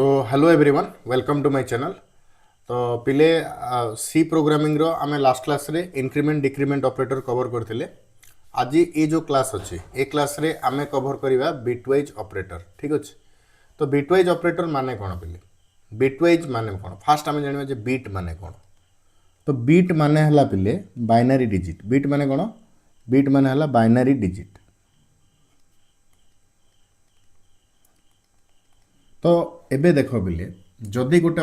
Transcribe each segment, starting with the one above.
तो hello everyone welcome to my channel. तो पिले सी प्रोग्रामिंग रो आमे लास्ट क्लास रे इंक्रीमेंट डिक्रीमेंट ऑपरेटर कवर करथिले। आज ये जो क्लास अच्छे ए क्लास रे आमे कवर करिवा बिटवाइज ऑपरेटर। ठीक अच्छे। तो बिटवाइज ऑपरेटर माने कौन पिले? बिटवाइज माने कौन? फास्ट आमे जानिबा जे बीट माने कौन। तो बीट माने हला पिले बाइनरी डिजिट। बीट माने कौन? बीट माने हला बाइनरी डिजिट। तो एबे देख बिले जदि गोटे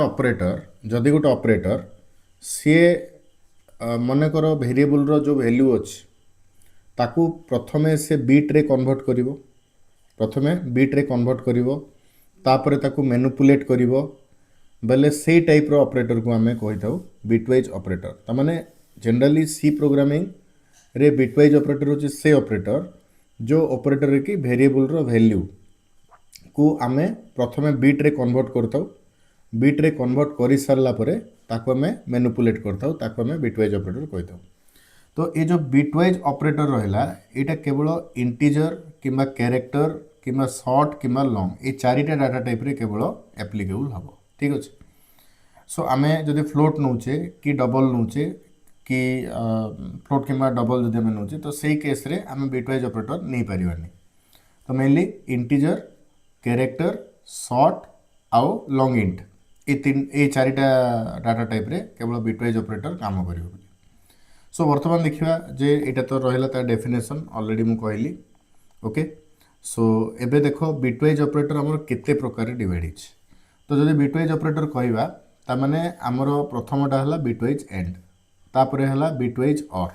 ऑपरेटर सी मनकर वेरिएबल रो जो वैल्यू अच्छी ताकू प्रथमे से बीट रे कन्वर्ट करिवो। प्रथमे बीट रे कन्वर्ट करिवो तापरे ताकू मैनिपुलेट करिवो बेले से टाइप रो ऑपरेटर को आमे कहि थाउ बिटवाइज ऑपरेटर। त माने जनरली सी प्रोग्रामिंग रे बिटवाइज ऑपरेटर होची से ऑपरेटर जो ऑपरेटर की वेरिएबल रो वैल्यू को आमे प्रथमे बीट रे कन्वर्ट करताउ। बीट रे कन्वर्ट करि सारला परे ताको आमे मैनिपुलेट करताउ, ताको आमे बिटवाइज ऑपरेटर कहिताउ। तो ये जो बिटवाइज ऑपरेटर रहिला एटा केवल इंटीजर किंबा कैरेक्टर किंबा शॉर्ट किंबा लॉन्ग ये चारिटा डाटा टाइप रे केवल एप्लीकेबल हबो। ठीक अछि। सो आमे जदि फ्लोट नउचे कि डबल नउचे कि फ्लोट किंबा डबल जदि आमे नउचे तो सेही केस रे आमे बिटवाइज ऑपरेटर नै परिबानी। तो मेनली इंटीजर कैरेक्टर शॉर्ट आउ लॉन्ग इंट ये चारिटा डाटा टाइप रे केवल बिटवाइज ऑपरेटर काम करिवो। सो वर्तमान देखिए जे एटा तो रहिला ता डेफिनेशन ऑलरेडी मु कहली। ओके। सो एबे देखो बिटवाइज ऑपरेटर हमर केते प्रकार डिवाइड हिच। तो जदि बिटवाइज ऑपरेटर कहबा ता माने हमर प्रथमटा हला बिटवाइज एंड, तापरे हला बिटवाइज और।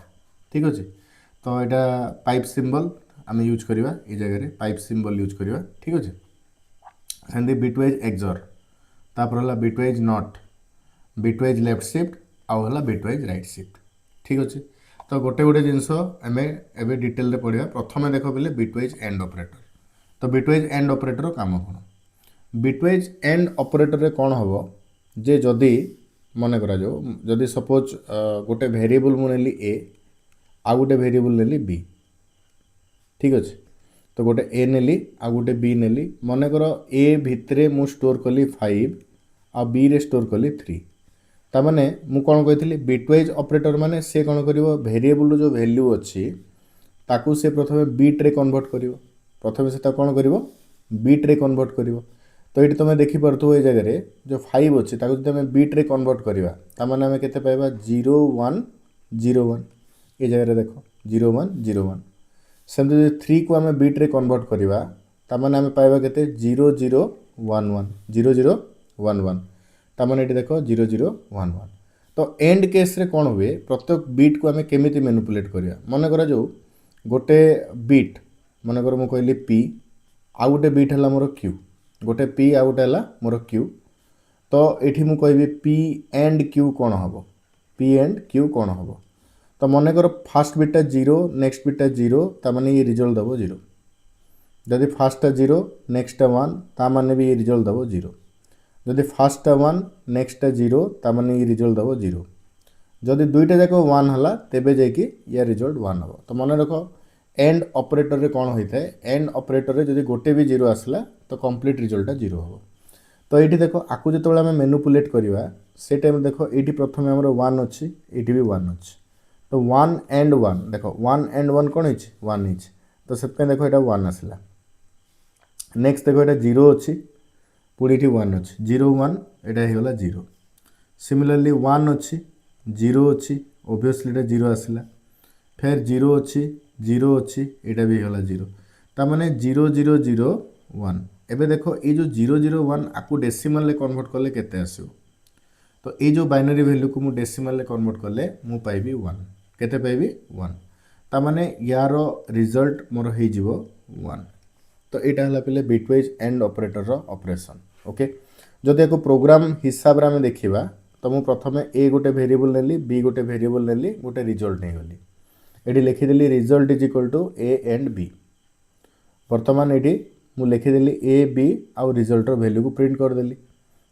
ठीक अछि। तो एटा पाइप सिंबल आमे यूज करिवा, ए जगह रे पाइप सिंबल यूज करिवा। ठीक अछि। सेंदी बिटवाइज एक्सॉर, तापर हला bitwise not, bitwise left shift आउ हला बिटवाइज राइट शिफ्ट। ठीक अच्छे। तो गोटे गोटे जिनस आम एवं डिटेल पढ़ा। प्रथम देख बोले बिटवाइज एंड ऑपरेटर। तो बिटवाइज एंड ऑपरेटर काम कौन? बिटवाइज एंड ऑपरेटर कौन हम जे जदि मन करा जदि सपोज गोटे वेरिएबल मु नेली ए आ गोटे वेरिएबल नेली बी। ठीक अच्छे। तो गोटे ए नेली आ गोटे बी नेली। मन कर ए भितरे मु स्टोर कली 5 आ बी रे स्टोर कली 3। तामाने मु कौन कही बिटवाइज ऑपरेटर माने से कौन करिवो वेरिएबल जो वैल्यू अच्छी ताकू से प्रथमे बीट रे कन्वर्ट करिवो। प्रथमे से कौन करिवो बीट रे कन्वर्ट करिवो। तो ये तुम देखि परथो ए जगह रे जो 5 अच्छी ताकू जदि हमें बीट रे कन्वर्ट करिवा तामाने हमें केते पाइबा 0 1 0 1। ए जगह रे देखो 0 1 0 1। सेमते जो 3 को हमें बीट रे कन्वर्ट करिवा तामाने हमें पाइबा केते 0 0 1 1 0 0 1 1। तामाने ये देखो 0 0 1 1। तो एंड केस रे कौन हुए प्रत्येक बीट को आमे केमिति मैनिपुलेट करिया। मन करा जो गोटे बीट मन कर मु कहली पी आ गोटे बीट हला मोर क्यू, गोटे पी आ गोटे हला मोर क्यू। तो एठी मु कहबी पी एंड क्यू कौन हबो, पी एंड क्यू कौन हबो। तो मन कर फास्ट बीटा 0 नेक्स्ट बीटा 0 तामाने ये रिजल्ट दबो 0। जदि फास्ट 0 नेक्स्ट 1 तामाने भी ये रिजल्ट दबो 0। जदि फास्ट 1 नेक्स्ट 0 तामाने ये रिजल्ट दबो 0। जदि दुईटा जाक 1 हला तेबे जाकी या रिजल्ट 1 हबो। तो मन रख एंड ऑपरेटर रे कौन होता है एंड ऑपरेटर रे जदि गोटे भी 0 आसला तो कंप्लीट रिजल्ट 0 हबो। तो ये देखो आकु जो आम मैनिपुलेट करवा से टाइम देखो ये प्रथम आम 1 अच्छी ये भी 1 अच्छी। तो 1 एंड 1 देखो 1 एंड 1 कौन है 1 है। तो से देखो ये 1 आसला। नेक्स्ट देखो ये 0 अच्छी पुणी ये 1 अच्छी 0 1 यहाँ होगा 0। सिमिलरली 1 अच्छी 0 अच्छी ओबियसली ये 0 आसला। फिर 0 अच्छी 0 अच्छी यहाँ भी होगा 0। तामाने 0 0 0 1। एबे देखो ये जो 0 0 1 आपको डेसिमल ले कन्वर्ट कले केते आसो। तो ये जो बाइनरी वैल्यू को मु डेसिमल ले कन्वर्ट कले मु पाइबी 1। केते पाइबी 1। तामाने यार रिजल्ट मोर हो जिवो 1। तो यहाँ हला पे बिटवाइज एंड ऑपरेटर रो ऑपरेशन। ओके। जदि याको प्रोग्राम हिसाब रे हमें देखिबा तो मु प्रथमे ए गोटे वेरिएबल नेली बी गोटे वेरिएबल नेली गोटे रिजल्ट नै गली। एडी लिखिदेली result is equal to a and b. वर्तमान एडी मु लिखिदेली ए बी आउ रिजल्ट रो वैल्यू को प्रिंट कर देली।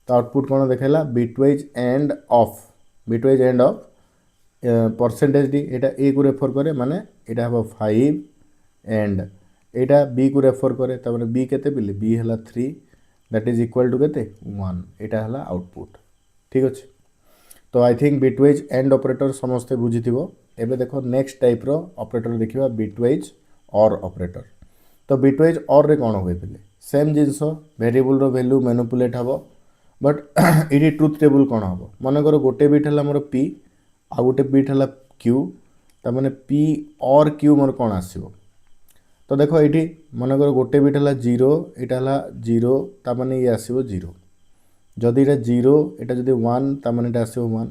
तो आउटपुट कोन देखेला bitwise and of. Bitwise and of percentage d एटा ए को रेफर करे माने एटा हबो 5 एंड एटा बी को रेफर करे। तबरे बी केते बिली बी हला 3 दैट इज इक्वल टू केते 1 एटा हला आउटपुट ठीक अछि। तो I think bitwise and operator समस्ते बुझिथिबो। एबे देखो नेक्स्ट टाइप रो ऑपरेटर देखिबा बिटवाइज और ऑपरेटर। तो बिटवाइज और रे कोन होय पिले सेम जिंस वेरिएबल रो वैल्यू मैनिपुलेट हबो बट इडी ट्रुथ टेबल कोन हबो माने करो गोटे बिट हला मोर p आ गोटे बिट हला q त माने p और q मोर कोन आसीबो। तो देखो ये मन कर गोटे बिट है 0 यहाँ है 0 ताने ये आसो 0 जदि ये 0 यहाँ जब 1 ताने ये आसो 1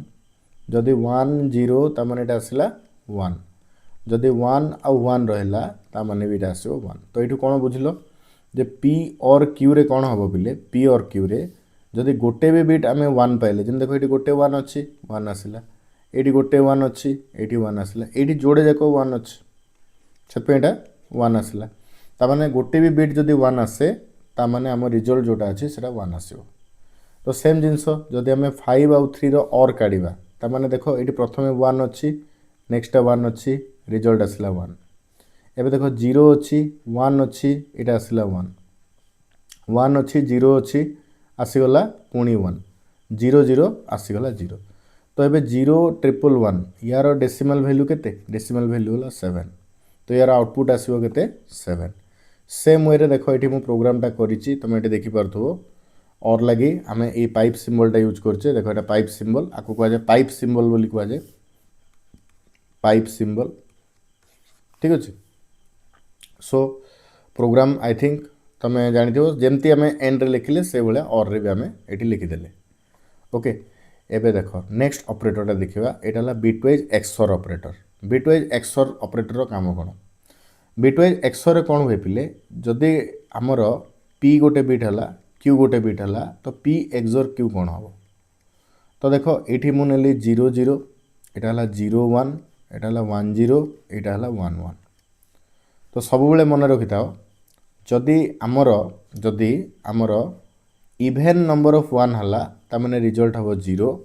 जदि 1 0 ताने ये आसला 1 जदि 1 आउ 1 रहा ताने भी ये आसो 1। तो ये कौन बुझल जे p और q रे कौन हम बोले p और q रे जदि गोटे भी बिट आम 1 पाइले जमी देखो ये गोटे 1 अच्छी 1 आसला ये गोटे 1 अच्छी ये 1 आसला ये जोड़े जाक 1 अच्छी से 1 आसला ताने गोटे भी बिट जदि 1 आसे ताने आम रिजल्ट जोटा अच्छी से 1 आसो। तो सेम जिनस जदि आम 5 आउ 3 रो और काढ़ा ताने देखो ये प्रथम 1 अच्छी नेक्स्ट 1 अच्छी रिजल्ट आसला 1 एबे देखो 0 अच्छी 1 अच्छी ये आसला 1 1 अच्छी 0 अच्छी आसीगला पुणी 1 0 0 आसीगला 0। तो ये 0 ट्रिपल 1 यार डेसिमल वैल्यू केते डेसिमल वैल्यू होला 7 तो यार आउटपुट आसीबो केते 7। सेम वे रे देखो ये मु प्रोग्रामटा करिछि तुम ये देखि पारथो और लगी आम ये पाइप सिंबलटा यूज करछे देखो ये पाइप सिंबल आकु कह जाए पाइप सिंबल बोली कह जाए पाइप सिंबल ठीक अच्छे। सो प्रोग्राम आई थिंक तुम जानिथिबो जेमती आम एंड रे लिखिले से भले और रे भी आम एठी लिखिदेले ओके। एबे देखो नेक्स्ट ऑपरेटरटा देखिबा एटा हला bitwise XOR operator. Bitwise XOR operator काम कौन बिटवाइज एक्सओर रे कौन हुए पिले जदि आमर p गोटे बिट है q गोटे बिट है तो p एक्सओर q कौन हम। तो देखो ये मुझे 0 0 यहाँ है 0 1 यहाँ है 1 0 यहाँ है 1 1। तो सब बेले मन रखि था जदि आमर इभेन नंबर ऑफ 1 है ताने रिजल्ट हम 0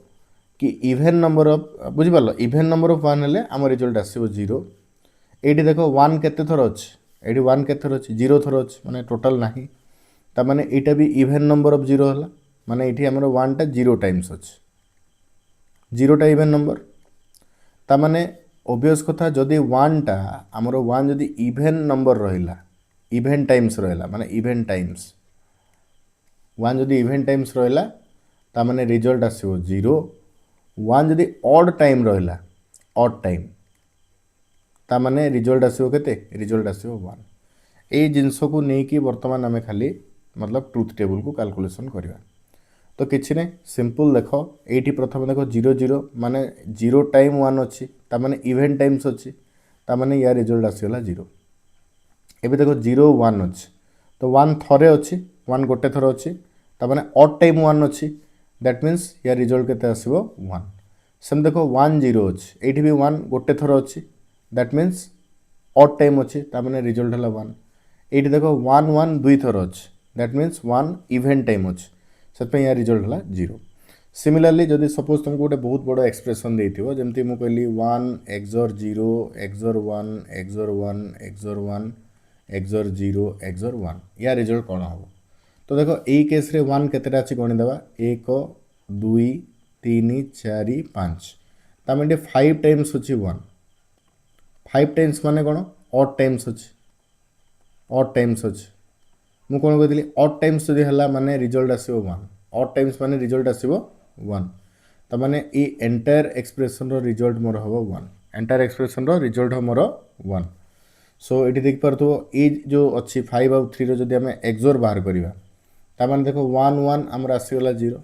कि इभेन नंबर ऑफ बुझिपार इभेन नंबर ऑफ 1 हेले आम रिजल्ट आसो 0। ये देखो 1 केते थर अच्छे ये 1 केते थर अच्छे 0 थर अच्छे माने टोटल नाही ताने यहाँ भी इभेन नंबर ऑफ 0 है माने ये आमर 1 टा 0 टाइम्स अच्छे 0 टा इभेन नंबर ताने ओबियस कथा जदि 1 टा आमर 1 जदि इभेन नंबर रहिला इभेन टाइम्स रहिला माने इभेन टाइम्स 1 जदि इभेन टाइम्स रहिला ताने रिजल्ट आसो 0। 1 जदि ऑड टाइम रहिला ऑड टाइम ताने रिजल्ट आसो केते रिजल्ट आसो 1। ये जिनस को लेकिन बर्तमान आम खाली मतलब ट्रुथ टेबल को कैलकुलेशन करवा। तो किसी ने सिंपल देख ये प्रथम देख 0 0 माने 0 टाइम 1 अच्छी ताने इभेन टाइम्स अच्छी ताने या रिजल्ट आसीगला 0। एबे देखो 0 1 अच्छी तो 1 थरे अच्छी 1 गोटे थर अच्छी ताने ऑड टाइम 1 अच्छी दैट मीन्स या रिजल्ट केते आसीबो 1। सेम देखो 1 0 अच्छी ये भी 1 गोटे थर अच्छी दैट मीन्स ऑड टाइम अच्छी ताने रिजल्ट है 1। ये देखो 1 1 दुई थर अच्छी दैट मीन्स 1 इभेन टाइम अच्छी से या रिजल्ट है 0। सिमिलरली जदि सपोज तुमको गोटे बहुत बड़ एक्सप्रेशन देथिबो जमती मु कहली 1 XOR 0 XOR 1 XOR 1 XOR 1 XOR 0 XOR 1 या रिजल्ट कौन हम। तो देखो यही केस रे 1 केतेटा अछि गणि देबा 1 2 3 4 5 तामे 5 टाइम्स अछि 1 5 टाइम्स माने कौन ऑड टाइम्स अछि ऑड टाइम्स अछि मु कौन कहली ऑड टाइम्स जदि हला माने रिजल्ट आसीबो 1 ऑड टाइम्स माने रिजल्ट आसीबो 1 त माने ए एंटायर एक्सप्रेशन रो रिजल्ट मोर हबो 1 एंटायर एक्सप्रेशन रो रिजल्ट हो मोर 1। सो एटी देख पारथो ए जो अच्छी 5 आउ 3 रो जदि हमें एक्सओर बाहर करिवा त माने देखो 1 1 हमर आसीगला 0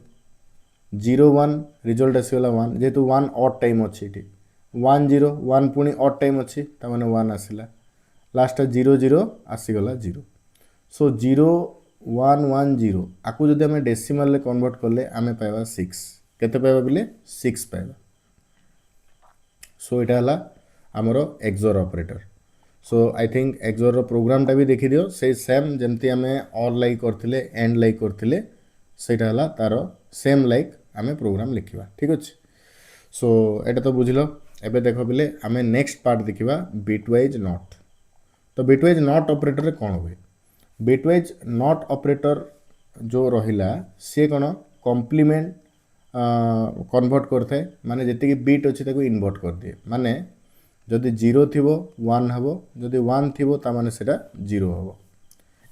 0 1 रिजल्ट आसीगला 1 जेतु 1 ऑड टाइम अच्छी एटी 1 0 1 पुनी ऑड टाइम अच्छी त माने 1 आसीला लास्ट 0 0 आसीगला 0। सो 0 1 1 0 आकु जदि हमें डेसिमल कन्वर्ट कले आमे पाइबा 6 केते पाइबा बिले 6 पाइबा। सो इटा हला हमरो XOR operator. So I think XOR रो प्रोग्राम टा भी देखि दियो से सेम जेमती हमें और लाइक करथिले एंड लाइक करथिले सेटा हला तारो सेम लाइक आमे प्रोग्राम लिखिबा ठीक अछि। सो एटा तो बुझिलो एबे देखो बिले आमे नेक्स्ट पार्ट देखिबा बिटवाइज नॉट। तो बिटवाइज नॉट ऑपरेटर रे कोन होय बिटवाइज नॉट ऑपरेटर जो रहिला सी कौन कॉम्प्लीमेंट कन्वर्ट करते माने जति बिट अच्छी ताको इन्वर्ट कर दिए माने जदि 0 थिबो 1 हबो जदि 1 थिबो ता माने सेटा 0 हबो।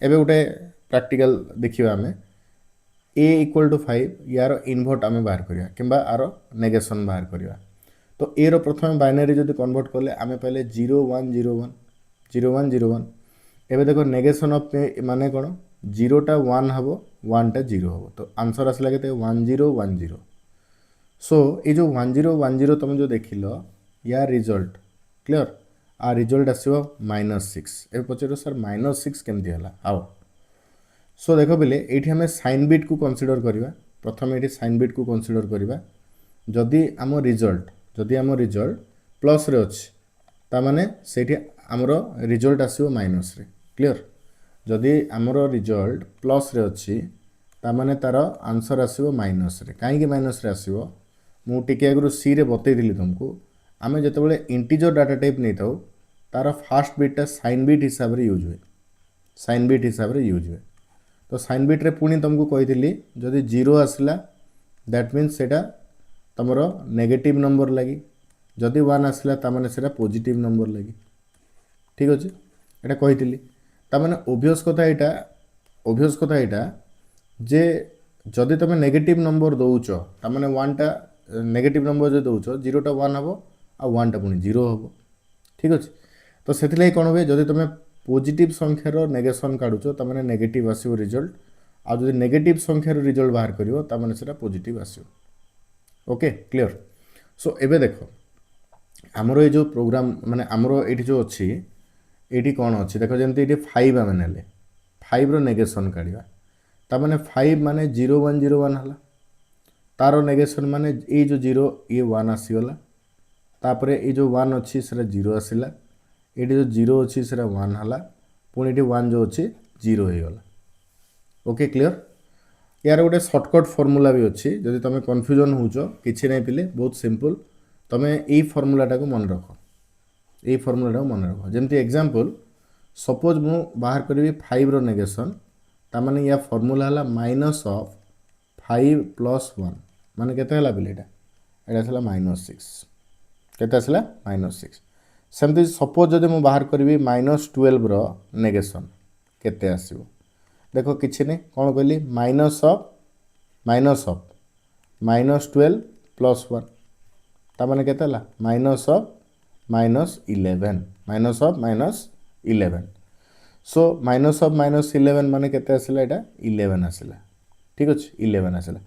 एबे गोटे प्रैक्टिकल देखिबा हमें a इक्वल टू 5 यार इन्वर्ट आम बाहर करिया किंबा आर नेगेशन बाहर करिया तो a रो प्रथम बाइनरी जदि कन्वर्ट करले आमे पहले 0 1 0 1 0 1 0 1 एबे देखो नेगेशन ऑफ माने कोन 0 टा 1 हबो 1 टा 0 हबो तो आंसर आसला केते 1 0 1 0। सो ये जो 1 0 1 0 तुम जो देखिलो या रिजल्ट क्लियर आ रिजल्ट आसीबो -6 ए पछरो सर -6 केमति हला आओ। सो देख बोले ये आम साइन बिट को कनसीडर करवा प्रथम ये साइन बिट को कनसीडर करवा जदि आम रिजल्ट प्लस रे अच्छी तामाने सेठी आमर रिजल्ट आसीबो माइनस रे क्लियर जदि आमर रिजल्ट प्लस रे अच्छी तामाने तार आंसर आसीबो माइनस रे काहे माइनस रे आसीबो मु टिके आगु सी रे बतैदिली तुमको आमे जतबेले इंटीजर डाटा टाइप नै थाउ तार फास्ट बिटा साइन बिट हिसाब रे यूज हुए साइन बिट हिसाब रे यूज हुए तो साइन बिट रे पुणी तुमको कही जदि 0 आसला दैट मीन्स सेटा तुमर नेगेटिव नंबर लगी जदि 1 आसला तामाने सेटा पॉजिटिव नंबर लगी ठीक अच्छे एटा कही तामाने ओबियस कथा एटा जे जदि तुम नेगेटिव नंबर दौच तामाने 1 टा नेगेटिव नंबर जो दौच 0 टा 1 हबो आ 1 टा पुणी 0 हबो ठीक अच्छे तो से कौन हुए जदि तुम पॉजिटिव संख्यार नेगेशन काढुच तमाने नेगेटिव आसीबो रिजल्ट आ जदि नेगेटिव संख्यार रिजल्ट बाहर करिवो तमाने सेटा पॉजिटिव आसीबो ओके क्लियर। सो एबे देखो हमरो ये जो प्रोग्राम माने हमरो एठी जो अछि एठी कोन अछि देखो जेंति एठी 5 आमे नेले 5 रो नेगेशन काढिबा तमाने 5 माने 0 1 0 1 हला तारो नेगेशन माने ए जो 0 ये 1 आसीगला तापरे ए जो 1 अछि सेटा 0 आसीला ये जो 0 अच्छी से 1 हला पुणी ये 1 जो अच्छी 0 हो गला ओके क्लियर। यार गोटे सर्टकट फॉर्मूला भी अच्छी जदि तुम कन्फ्यूजन होच कि नहीं पिले बहुत सिंपल तुम यही फॉर्मूलाटा को मन रख यही फॉर्मूलाटा को मन रख जमती एग्जांपल सपोज मु बाहर करी 5 रो नेगेशन तामाने या फॉर्मूला हला माइनस ऑफ 5 प्लस 1 माने केते हला पिले एटा हला -6 केते आसला -6 सेमती सपोज जदि मु बाहर करी -12 रो नेगेशन केते आसीबो देखो किछि नै कोन कहली माइनस ऑफ -12 प्लस 1 ता माने केते हला minus of -11 minus of -11 so minus of -11 माने केते आसिला एटा 11 आसिला ठीक अछि 11 आसिला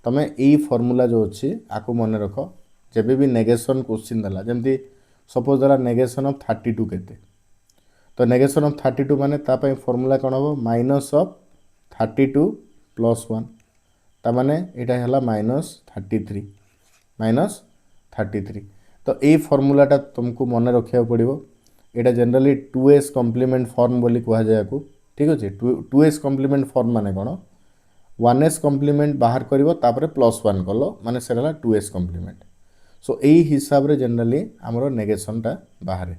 तमे एई फार्मूला जो अछि आको मन रखो जेबे भी नेगेशन क्वेश्चन दला जेमती सपोज दरा नेगेशन ऑफ 32 केते तो नेगेशन ऑफ 32 माने ता पय फार्मूला कोन हो माइनस ऑफ 32 प्लस 1 ता माने एटा हला -33 तो ए फार्मूलाटा तुमको मन रखिया पड़िबो एटा जनरली 2s कॉम्प्लीमेंट फॉर्म बोली कहा जाय को ठीक अछि 2s कॉम्प्लीमेंट फॉर्म माने कोन 1s कॉम्प्लीमेंट बाहर करिवो तापरे +1 कलो माने सेला 2s कॉम्प्लीमेंट सो यही हिसाब रे जनरली हमरो नेगेशन टा बाहर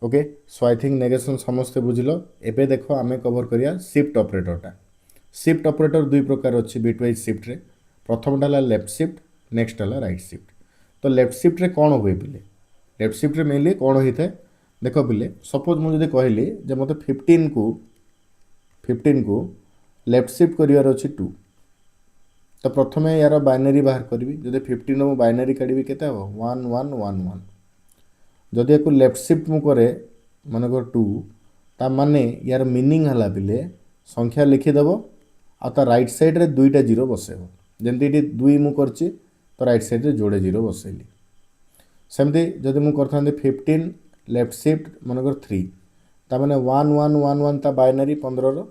okay so I think negation समस्ते बुझिलो एबे देखो आमे कवर करिया शिफ्ट ऑपरेटर दुई प्रकार अछि बिटवाइज शिफ्ट रे प्रथमटा हला लेफ्ट शिफ्ट नेक्स्ट हला राइट शिफ्ट तो लेफ्ट शिफ्ट रे कोन होय बिले लेफ्ट शिफ्ट रे मेनली कोन होइथे देखो बिले सपोज मु जदि कहली जे मते 15 को लेफ्ट शिफ्ट करिवार अछि 2 तो प्रथमे यार बाइनरी बाहर करी जदि 15 मु बाइनरी काढी केते हो 1 1 1 1 जदि को लेफ्ट शिफ्ट मु करे माने को 2 ता माने यार मीनिंग हला बिले संख्या लिखि देबो आ ता राइट साइड रे दुईटा जीरो बसेबो जेमति इटी 2 मु करछि तो राइट साइड रे जोड़े जीरो बसेली सेमति जदि मु करथांदी 15 लेफ्ट शिफ्ट माने को 3 ता माने 1 1 1 1 ता बाइनरी 15 रो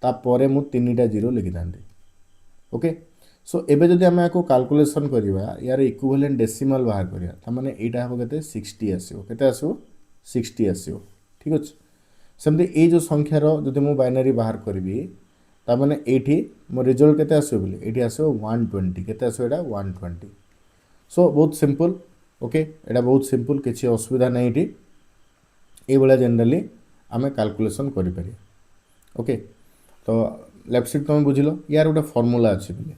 ता परे मु तीनटा जीरो लिखि थांदी ओके सो एबे जदि आमे को कैलकुलेशन करिवा यार इक्विवेलेंट डेसिमल बाहर करिया त माने एटा हबो केते 60 आसीबो केते आसीबो 60 आसीबो ठीक अछि सेमते ए जो संख्या रो जदि मु बाइनरी बाहर करबी त माने एठी मो रिजल्ट केते आसीबो बोले एठी आसीबो 120 केते आसीबो एटा 120 सो बहुत सिंपल ओके एटा बहुत सिंपल किछि असुविधा नै एठी ए बला जनरली आमे कैलकुलेशन करि पारि ओके तो लेफ्ट शिफ्ट तुम बुझिल यार गोटे फर्मूला अच्छे बोले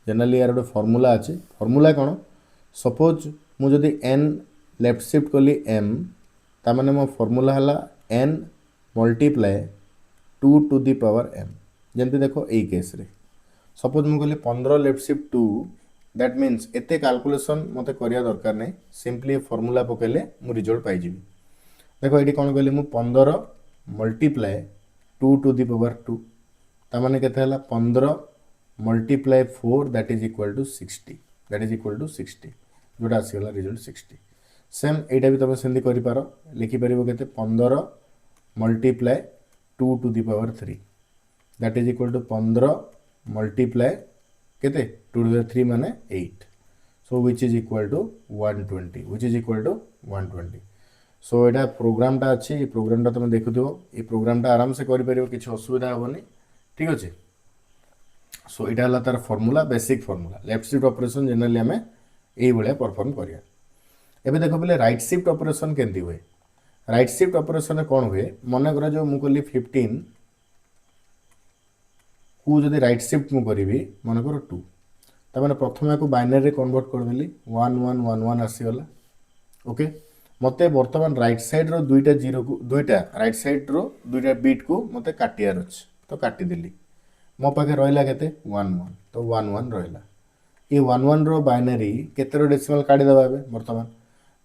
जनरली यार गोटे फर्मूला अच्छे फर्मूला कौन सपोज मुझे एन लेफ्ट शिफ्ट कली एम ताने मो फर्मूला है N multiply 2 to the power M जमती देख यही केस रे सपोज मुझे कहली 15 लेफ्ट शिफ्ट 2 दैट मीन्स एते कैलकुलेशन मत करिया दरकार नहीं सिंपली फर्मूला पकेले मु रिजल्ट पाइबी देखो ये कौन कहली मुझे 15 मल्टीप्लाए 2 टू दी पावर 2 ताने केते हला 15 multiply 4 that is equal to 60 जोटा आसीगला रिजल्ट 60 सेम एटा भी तुम सेमती कर लिखिपर के 15 multiply 2 to the power 3 that is equal to 15 multiply केते 2 टू दी 3 माने 8 so which is equal to 120 so एटा प्रोग्रामटा अच्छी ये प्रोग्रामटा तुम देखुथो ये प्रोग्रामटा आराम से करि परिबो किछि असुविधा हेबोनी ठीक अच्छे सो यहाँ है तार formula basic formula left shift operation generally आम यही भाया परफॉर्म करिया एबे देखो बोले राइट शिफ्ट ऑपरेशन केंती हुए राइट शिफ्ट ऑपरेशन कौन हुए मन कर जो मुझे कहली 15 को जदि राइट शिफ्ट मुझे करी मन कर 2 तमें प्रथम को बाइनरी कन्वर्ट करदेली 1 1 1 1 आसीगला ओके मत बर्तमान राइट साइड रो दुईटा जीरो को दुईटा राइट साइड रो दुईटा बीट को मत काटियार अच्छे तो काटिदेली मो पाखे रहा के 1 1 तो 1 1 रहा ये 1 1 रो बाइनरी केते डेसिमल काटिदेवा बर्तमान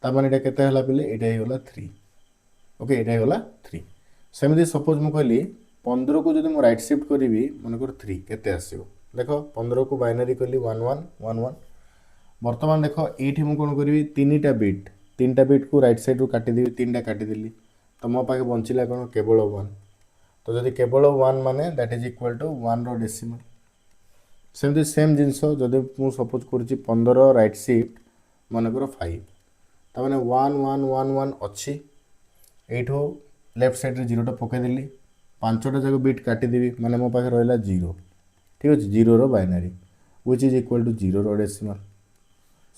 ताମାନେ এটা केते हला पिले एटा होला 3 ओके एटा होला 3 सेमती सपोज मु कहली 15 को जदि मु राइट शिफ्ट करी मन कर 3 केते आसीबो देखो 15 को बाइनरी करली 1 1 1 1 वर्तमान देखो एठी मु कोन करी तीनटा बीट को राइट साइड रो काटी देबी तीनटा काटी देली तो मो पाके बंचिला कोन केवल 1 तो जदि केवल 1 माने दैट इज इक्वल टू 1 रो डेसिमल सेमती सेम जिंस जदि मु सपोज करछि 15 राइट शिफ्ट मन कर 5 ताने 1 1 1 1 अच्छी एठो लेफ्ट साइड रे 0 टा पकेदेली 5टा जगह बीट काटिदेवी माने मो पाखे रहा 0 ठीक अच्छे 0 रो binary which is equal to 0 रो डेसिमल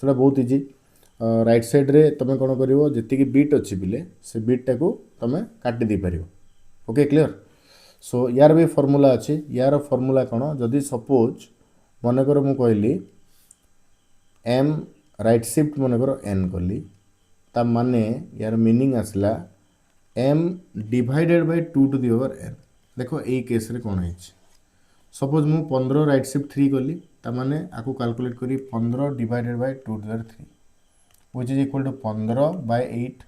सेटा बहुत इजी राइट साइड रे तुम कौन कर जी बीट अच्छी पिले से बीटा को तुम काटी दे पार ओके क्लियर सो यार भी फर्मूला अच्छी यार फर्मूला कौन जदि सपोज मनकर मु कहली एम राइट शिफ्ट मनकर एन कली ता माने यार मीनिंग आसला M divided by 2 to the power N देखो यही केस रे कौन है सपोज मु 15 राइट शिफ्ट 3 कली ता माने आकु कैलकुलेट करी 15 divided by 2 to the power 3 which is equal to 15 by 8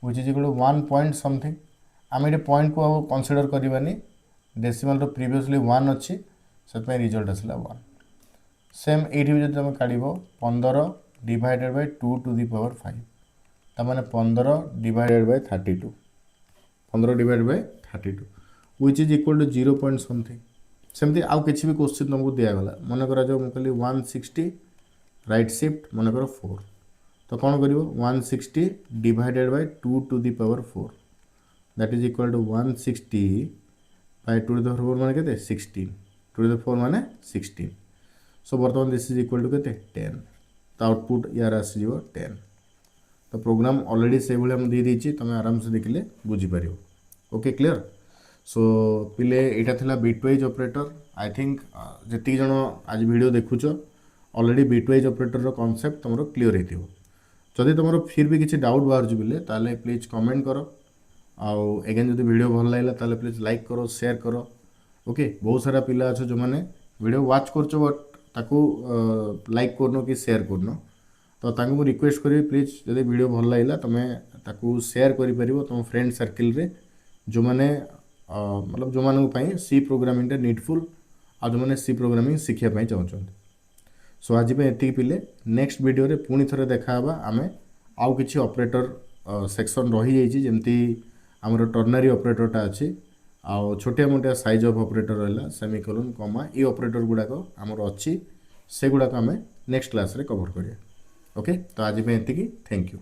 which is equal to 1 point something आम ये पॉइंट को कंसीडर करवानी डेसिमल तो प्रीवियसली 1 अच्छी से रिजल्ट आसला 1 सेम ये भी तुम काढ़ 15 divided by 2 to the power 5 ताने 15 divided by 32 15 divided by 32 which is equal to 0 point something सेमती आउ किसी भी क्वेश्चन तुमको दिगला मन कर जो मुझे 160 राइट शिफ्ट मन कर 4 तो कौन कर 160 divided by 2 to the power 4 that is equal to 160 by 2 to the power 4 माने केते 16 2 टू दी 4 माने 16 सो बर्तमान दिस इज इक्वल टू केते 10 तो आउटपुट यार आसी जीवो 10 तो प्रोग्राम ऑलरेडी से भले हम दे देछि तमे आराम से देखले बुझी पारियो ओके क्लियर सो पिले एटा थिला बिटवाइज ऑपरेटर आई थिंक जति जण आज वीडियो देखुछो ऑलरेडी बिटवाइज ऑपरेटर रो कांसेप्ट तमरो क्लियर हेतिबो जदि तुम फिर भी किसी डाउट बाहर बोले ताले प्लीज कमेंट करो आउ एगेन जब वीडियो भल लगे ताले प्लीज लाइक करो शेयर करो ओके बहुत सारा पिला अच्छे जो मैंने वीडियो वाच कर बट ताकू लाइक करनो कि शेयर करनो तो ताकू मु रिक्वेस्ट करी प्लीज जदि वीडियो भल लगे तुम्हें ताकू शेयर करि परिबो तुम फ्रेंड सर्किल रे जो मैंने मतलब जो मानू पई सी प्रोग्रामिंग टा नीडफुल आ जो मैंने सी प्रोग्रामिंग शिखिया पई चाहछन सो आज एति पिले नेक्स्ट वीडियो रे पुणी थरे देखा आमे आउ किछि ऑपरेटर सेक्शन रही जाइछि जेमती हमर टर्नरी ऑपरेटरटा अछि आउ छोटिया मोटिया साइज ऑफ ऑपरेटर रहला सेमीकोलन कॉमा ई ऑपरेटर गुडा को हमर अछि से गुडा को आमे नेक्स्ट क्लास रे कवर करिया ओके तो आज एति की थैंक यू।